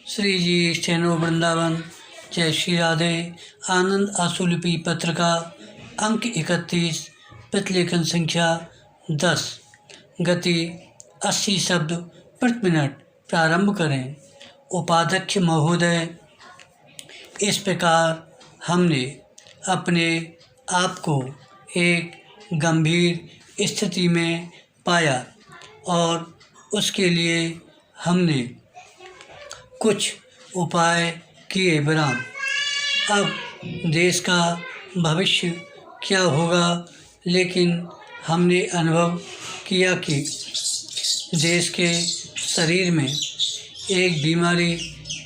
श्री जी steno Vrindavan. जय श्री राधे। आनंद आशुलिपि पत्र का अंक 31, प्रतिलेखन संख्या 10, गति 80 शब्द प्रति मिनट। प्रारंभ करें। उपाध्यक्ष महोदय, इस प्रकार हमने अपने आप को एक गंभीर स्थिति में पाया और उसके लिए हमने कुछ उपाय किए। विराम। अब देश का भविष्य क्या होगा, लेकिन हमने अनुभव किया कि देश के शरीर में एक बीमारी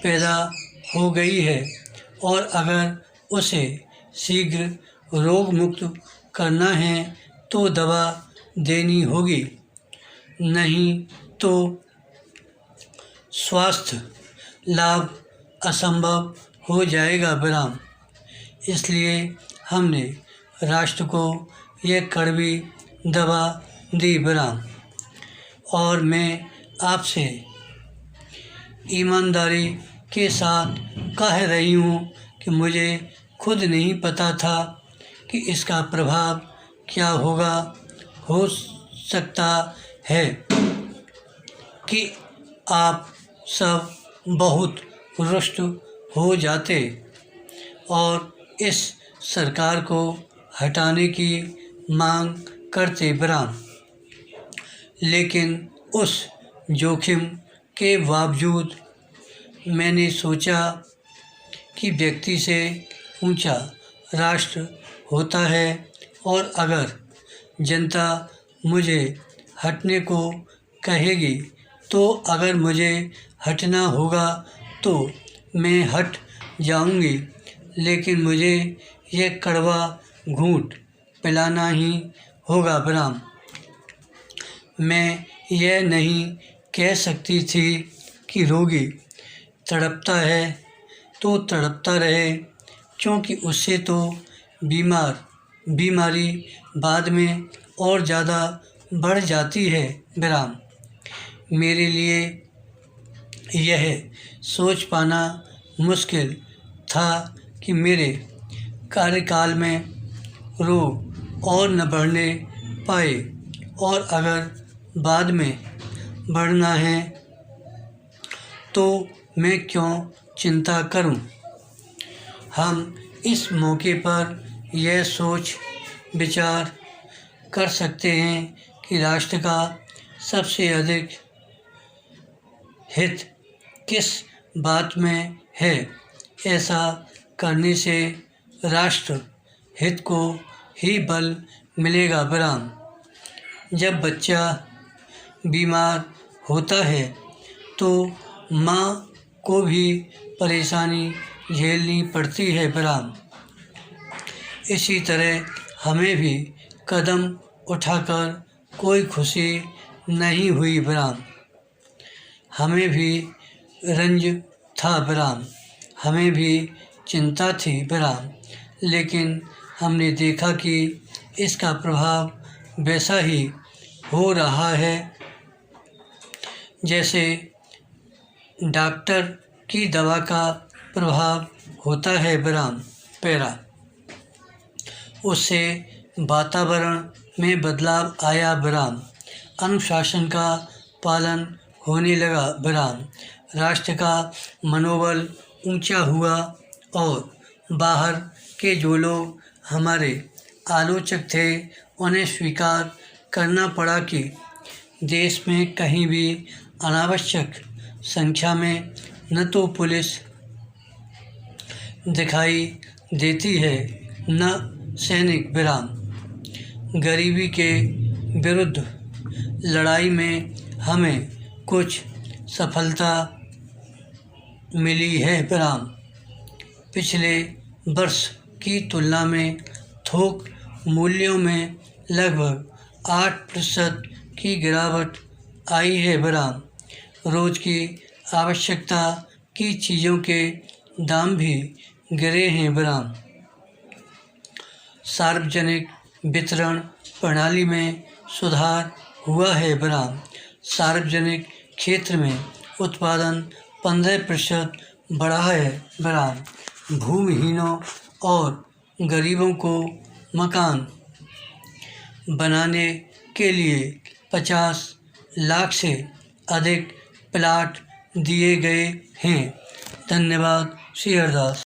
पैदा हो गई है और अगर उसे शीघ्र रोग मुक्त करना है तो दवा देनी होगी, नहीं तो स्वास्थ्य लाभ असंभव हो जाएगा। विराम। इसलिए हमने राष्ट्र को यह कड़वी दवा दी। विराम। और मैं आपसे ईमानदारी के साथ कह रही हूँ कि मुझे खुद नहीं पता था कि इसका प्रभाव क्या होगा। हो सकता है कि आप सब बहुत रुष्ट हो जाते और इस सरकार को हटाने की मांग करते। विराम। लेकिन उस जोखिम के बावजूद मैंने सोचा कि व्यक्ति से ऊंचा राष्ट्र होता है और अगर जनता मुझे हटने को कहेगी तो अगर मुझे हटना होगा तो मैं हट जाऊंगी, लेकिन मुझे यह कड़वा घूंट पिलाना ही होगा। विराम। मैं यह नहीं कह सकती थी कि रोगी तड़पता है तो तड़पता रहे, क्योंकि उससे तो बीमारी बाद में और ज़्यादा बढ़ जाती है। विराम। मेरे लिए यह सोच पाना मुश्किल था कि मेरे कार्यकाल में रोग और न बढ़ने पाए, और अगर बाद में बढ़ना है तो मैं क्यों चिंता करूं। हम इस मौके पर यह सोच विचार कर सकते हैं कि राष्ट्र का सबसे अधिक हित किस बात में है। ऐसा करने से राष्ट्र हित को ही बल मिलेगा। विराम। जब बच्चा बीमार होता है तो माँ को भी परेशानी झेलनी पड़ती है। विराम। इसी तरह हमें भी कदम उठाकर कोई खुशी नहीं हुई। विराम। हमें भी रंज था। विराम। हमें भी चिंता थी। विराम। लेकिन हमने देखा कि इसका प्रभाव वैसा ही हो रहा है जैसे डॉक्टर की दवा का प्रभाव होता है। विराम। पैरा। उससे वातावरण में बदलाव आया। विराम। अनुशासन का पालन होने लगा। विराम। राष्ट्र का मनोबल ऊंचा हुआ और बाहर के जो लोग हमारे आलोचक थे उन्हें स्वीकार करना पड़ा कि देश में कहीं भी अनावश्यक संख्या में न तो पुलिस दिखाई देती है न सैनिक। विराम। गरीबी के विरुद्ध लड़ाई में हमें कुछ सफलता मिली है। विराम। पिछले वर्ष की तुलना में थोक मूल्यों में लगभग 8% की गिरावट आई है। विराम। रोज की आवश्यकता की चीज़ों के दाम भी गिरे हैं। विराम। सार्वजनिक वितरण प्रणाली में सुधार हुआ है। विराम। सार्वजनिक क्षेत्र में उत्पादन 15% बढ़ा है बरान। भूमिहीनों और गरीबों को मकान बनाने के लिए 50 लाख से अधिक प्लाट दिए गए हैं। धन्यवाद। श्री हरदास।